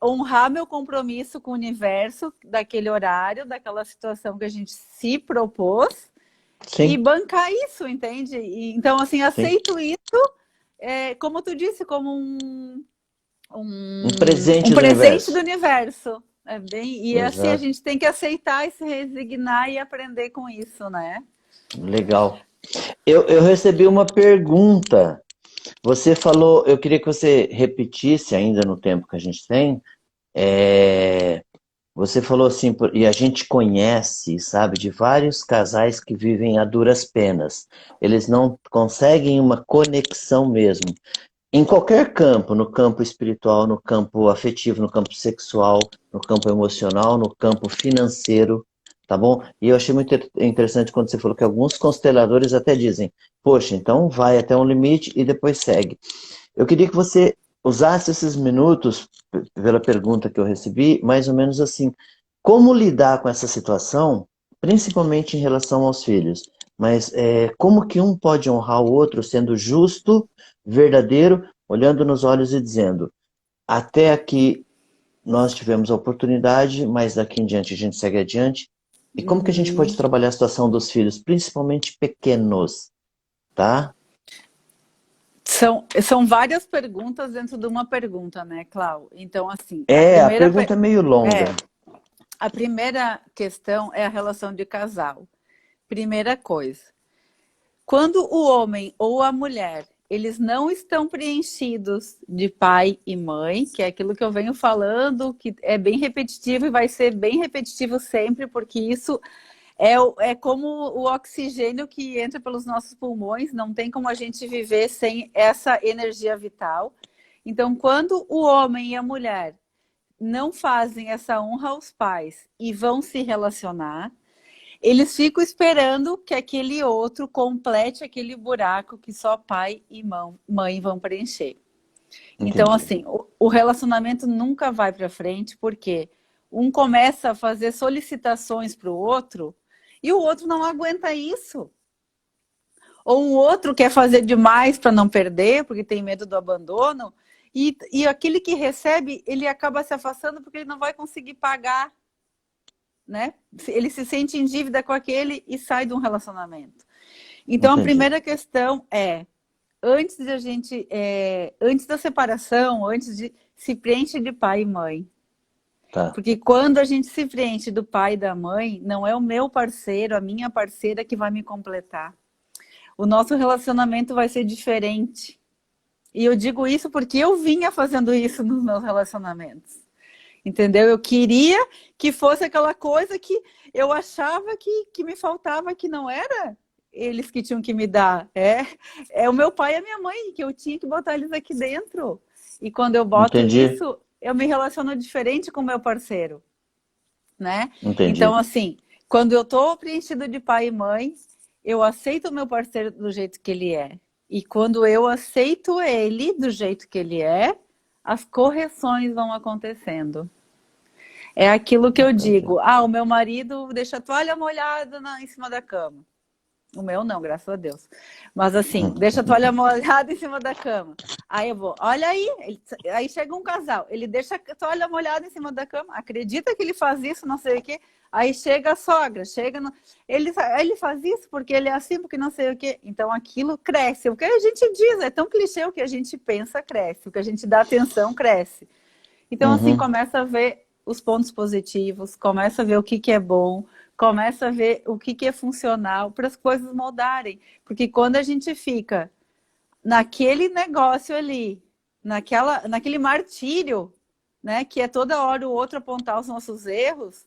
honrar meu compromisso com o universo daquele horário, daquela situação que a gente se propôs e Sim, bancar isso, entende? Então, assim, sim. aceito isso, como tu disse, como Um um presente do presente do universo. universo. É bem, e assim a Exato. gente tem que aceitar e se resignar e aprender com isso, né? Legal. Eu recebi uma pergunta. Você falou, eu queria que você repetisse ainda no tempo que a gente tem. é, Você falou assim, e a gente conhece, sabe, de vários casais que vivem a duras penas. Eles não conseguem uma conexão mesmo. Em qualquer campo, no campo espiritual, no campo afetivo, no campo sexual, no campo emocional, no campo financeiro, tá bom? E eu achei muito interessante quando você falou que alguns consteladores até dizem, poxa, então vai até um limite e depois segue. Eu queria que você usasse esses minutos, pela pergunta que eu recebi, mais ou menos assim, como lidar com essa situação, principalmente em relação aos filhos, mas como que um pode honrar o outro sendo justo, verdadeiro, olhando nos olhos e dizendo, até aqui nós tivemos a oportunidade, mas daqui em diante a gente segue adiante. E como que a gente pode Uhum. trabalhar a situação dos filhos, principalmente pequenos, tá? São várias perguntas dentro de uma pergunta, né, Clau? Então, assim, A pergunta é meio longa. é, a primeira questão é a relação de casal. Primeira coisa, quando o homem ou a mulher eles não estão preenchidos de pai e mãe, que é aquilo que eu venho falando, que é bem repetitivo e vai ser bem repetitivo sempre, porque isso é como o oxigênio que entra pelos nossos pulmões, não tem como a gente viver sem essa energia vital. Então, quando o homem e a mulher não fazem essa honra aos pais e vão se relacionar, eles ficam esperando que aquele outro complete aquele buraco que só pai e mãe vão preencher. Então, Entendi. assim, o relacionamento nunca vai para frente, porque um começa a fazer solicitações para o outro e o outro não aguenta isso. Ou o outro quer fazer demais para não perder, porque tem medo do abandono, e aquele que recebe, ele acaba se afastando porque ele não vai conseguir pagar, né? Ele se sente em dívida com aquele e sai de um relacionamento. Então, a Entendi. primeira questão é, antes antes da separação, antes de se preenche de pai e mãe. Tá. Porque quando a gente se preenche do pai e da mãe, não é o meu parceiro, a minha parceira que vai me completar. O nosso relacionamento vai ser diferente. E eu digo isso porque eu vinha fazendo isso nos meus relacionamentos. Entendeu? Eu queria que fosse aquela coisa que eu achava que me faltava, que não era eles que tinham que me dar. É o meu pai e a minha mãe, que eu tinha que botar eles aqui dentro. E quando eu boto Entendi. isso, eu me relaciono diferente com o meu parceiro, né? Então, Entendi. assim, quando eu tô preenchido de pai e mãe, eu aceito o meu parceiro do jeito que ele é. E quando eu aceito ele do jeito que ele é, as correções vão acontecendo. É aquilo que eu Entendi. digo. Ah, o meu marido deixa a toalha molhada em cima da cama. O meu não, graças a Deus. Mas assim, deixa a toalha molhada em cima da cama. Aí eu vou, olha aí, aí chega um casal, ele deixa a toalha molhada em cima da cama, acredita que ele faz isso, não sei o quê. Aí chega a sogra, ele faz isso porque ele é assim, porque não sei o quê. Então aquilo cresce. O que a gente diz, é tão clichê, o que a gente pensa cresce, o que a gente dá atenção cresce. Então assim, Uhum. começa a ver os pontos positivos, começa a ver o que é bom, começa a ver o que é funcional para as coisas moldarem. Porque quando a gente fica naquele negócio ali, naquele martírio, né, que é toda hora o outro apontar os nossos erros,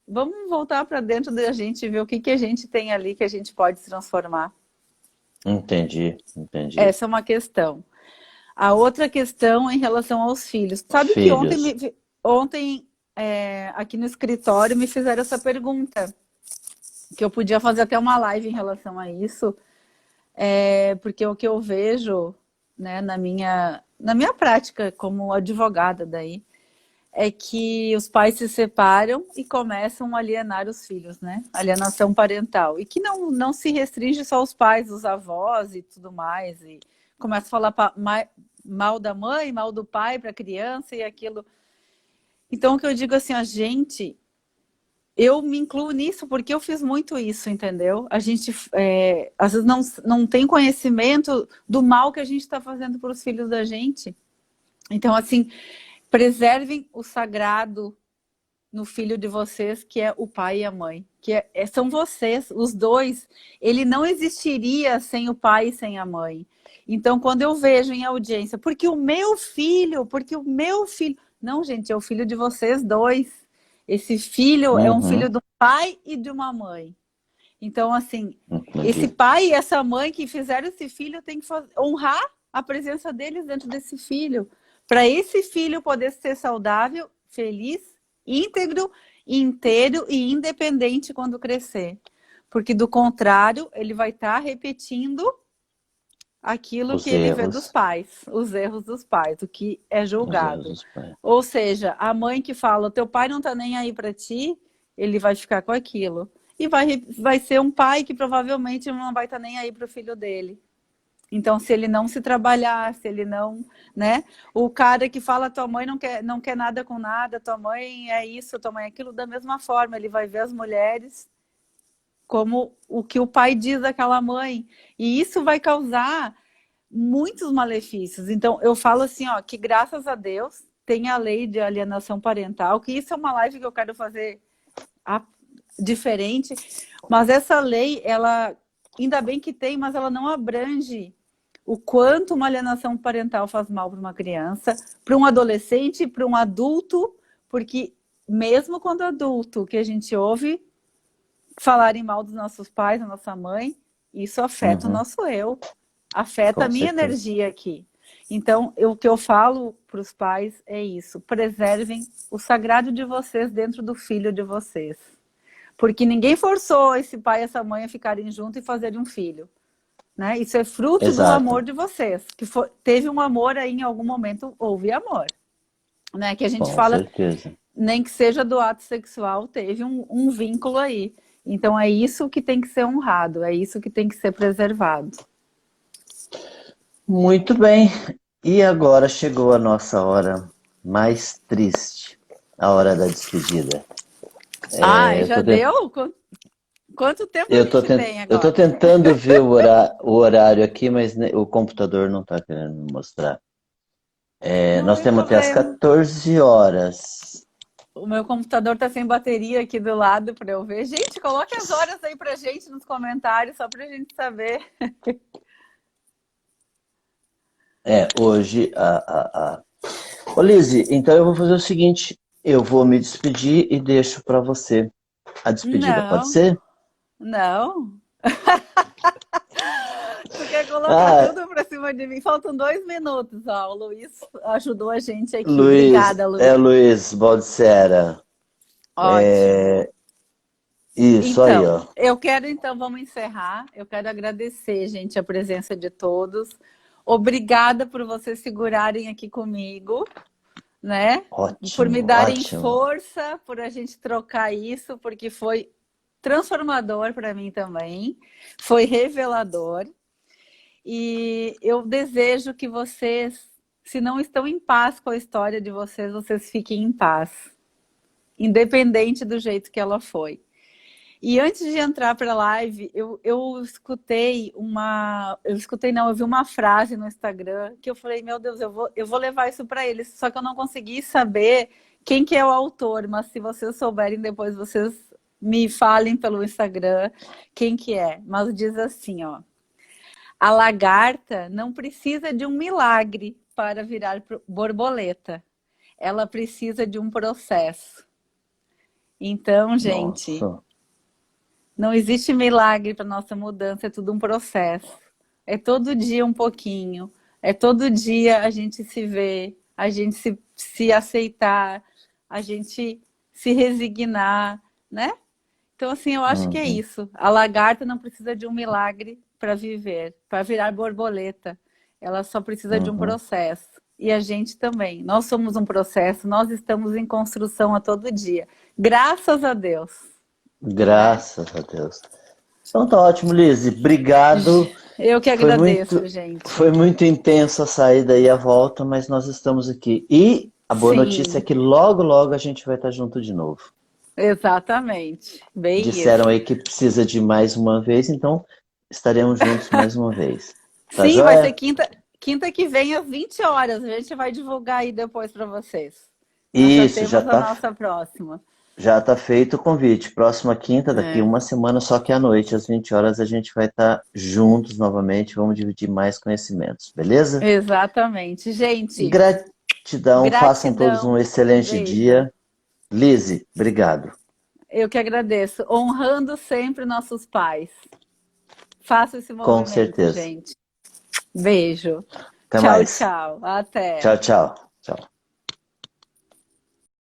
vamos voltar para dentro da gente e ver o que a gente tem ali que a gente pode se transformar. Entendi. Entendi. Essa é uma questão. A outra questão em relação aos filhos. Sabe que Filhos. ontem aqui no escritório me fizeram essa pergunta, que eu podia fazer até uma live em relação a isso, porque o que eu vejo, né, na minha prática como advogada daí, é que os pais se separam e começam a alienar os filhos, né? Alienação parental. E que não se restringe só aos pais, os avós e tudo mais. E começa a falar mal da mãe, mal do pai para a criança e aquilo. Então, o que eu digo assim, a gente... Eu me incluo nisso porque eu fiz muito isso, entendeu? A gente, às vezes, não tem conhecimento do mal que a gente está fazendo para os filhos da gente. Então, assim, preservem o sagrado no filho de vocês, que é o pai e a mãe. Que são vocês, os dois. Ele não existiria sem o pai e sem a mãe. Então, quando eu vejo em audiência, porque o meu filho... Não, gente, é o filho de vocês dois. Esse filho é um filho Uhum. de um pai e de uma mãe. Então, assim, esse Entendi. pai e essa mãe que fizeram esse filho tem que honrar a presença deles dentro desse filho. Para esse filho poder ser saudável, feliz, íntegro, inteiro e independente quando crescer. Porque, do contrário, ele vai estar repetindo aquilo que Os ele vê dos erros. pais, os erros dos pais, o que é Os erros julgado. dos pais. Ou seja, a mãe que fala, o teu pai não tá nem aí para ti, ele vai ficar com aquilo. E vai ser um pai que provavelmente não vai estar nem aí para o filho dele. Então, se ele não se trabalhar, se ele não, né? O cara que fala, tua mãe não quer nada com nada, tua mãe é isso, tua mãe é aquilo, da mesma forma, ele vai ver as mulheres como o que o pai diz daquela mãe. E isso vai causar muitos malefícios. Então, eu falo assim, ó, que graças a Deus tem a lei de alienação parental, que isso é uma live que eu quero fazer diferente, mas essa lei, ela, ainda bem que tem, mas ela não abrange o quanto uma alienação parental faz mal para uma criança, para um adolescente, para um adulto, porque mesmo quando adulto, que a gente ouve falarem mal dos nossos pais, da nossa mãe, isso afeta o nosso eu, afeta a Com minha certeza. energia aqui. Então, o que eu falo para os pais é isso: preservem o sagrado de vocês dentro do filho de vocês. Porque ninguém forçou esse pai e essa mãe a ficarem juntos e fazerem um filho. Né? Isso é fruto do amor Exato. de vocês. Teve um amor aí em algum momento, houve amor. Né? Que a gente Com fala, certeza. nem que seja do ato sexual, teve um vínculo aí. Então é isso que tem que ser honrado, é isso que tem que ser preservado. Muito bem. E agora chegou a nossa hora mais triste, a hora da despedida. Ah, Eu já tô, tent- deu? Quanto tempo a gente tem eu tô agora? tentando ver o horário aqui, mas o computador não está querendo me mostrar. Não Nós tem temos até as problema. 14 horas. O meu computador tá sem bateria aqui do lado para eu ver. Gente, coloque as horas aí pra gente nos comentários, só pra gente saber. Hoje Ô, Lizzy, então eu vou fazer o seguinte, eu vou me despedir e deixo para você a despedida, pode Não, ser? não. Tu quer colocar Ah, tudo pra cima de mim? Faltam 2 minutos, ó. O Luiz ajudou a gente aqui. Luiz, Obrigada, Luiz. Luiz Baldissera. Ótimo. Isso aí, Então, ó. vamos encerrar. Eu quero agradecer, gente, a presença de todos. Obrigada por vocês segurarem aqui comigo, né? Por me Ótimo, darem ótimo. força, por a gente trocar isso, porque foi transformador para mim também. Foi revelador. E eu desejo que vocês, se não estão em paz com a história de vocês, vocês fiquem em paz, independente do jeito que ela foi. E antes de entrar para a live, eu escutei eu vi uma frase no Instagram que eu falei, meu Deus, eu vou levar isso para eles, só que eu não consegui saber quem que é o autor, mas se vocês souberem depois, vocês me falem pelo Instagram quem que é. Mas diz assim, ó: a lagarta não precisa de um milagre para virar borboleta. Ela precisa de um processo. Então, gente, Nossa. não existe milagre para nossa mudança, é tudo um processo. É todo dia um pouquinho. É todo dia a gente se ver, a gente se aceitar, a gente se resignar, né? Então, assim, eu acho que é Uhum, isso. A lagarta não precisa de um milagre para viver, para virar borboleta. Ela só precisa de um uhum. processo. E a gente também. Nós somos um processo, nós estamos em construção a todo dia. Graças a Deus, né? Graças a Deus. Então tá ótimo, Lizzy. Obrigado. Eu que Foi agradeço, muito, gente. foi muito intenso a saída e a volta, mas nós estamos aqui. E a boa notícia é Sim, que logo, logo a gente vai estar junto de novo. exatamente. Bem Disseram isso. aí que precisa de mais uma vez, então estaremos juntos mais uma vez. Tá Sim, vai ser joia? quinta que vem às 20 horas. A gente vai divulgar aí depois para vocês. Nós já Isso, temos a nossa próxima. já tá feito o convite. Próxima quinta, daqui É, uma semana, só que à noite, às 20 horas, a gente vai estar juntos novamente. Vamos dividir mais conhecimentos, beleza? exatamente. Gente, Gratidão, façam todos um gratidão. excelente Beijo. dia. Lizzy, obrigado. Eu que agradeço. Honrando sempre nossos pais. Faça esse Com movimento, certeza. gente. Beijo. Até Tchau, mais. tchau. Até. Tchau, tchau. Tchau.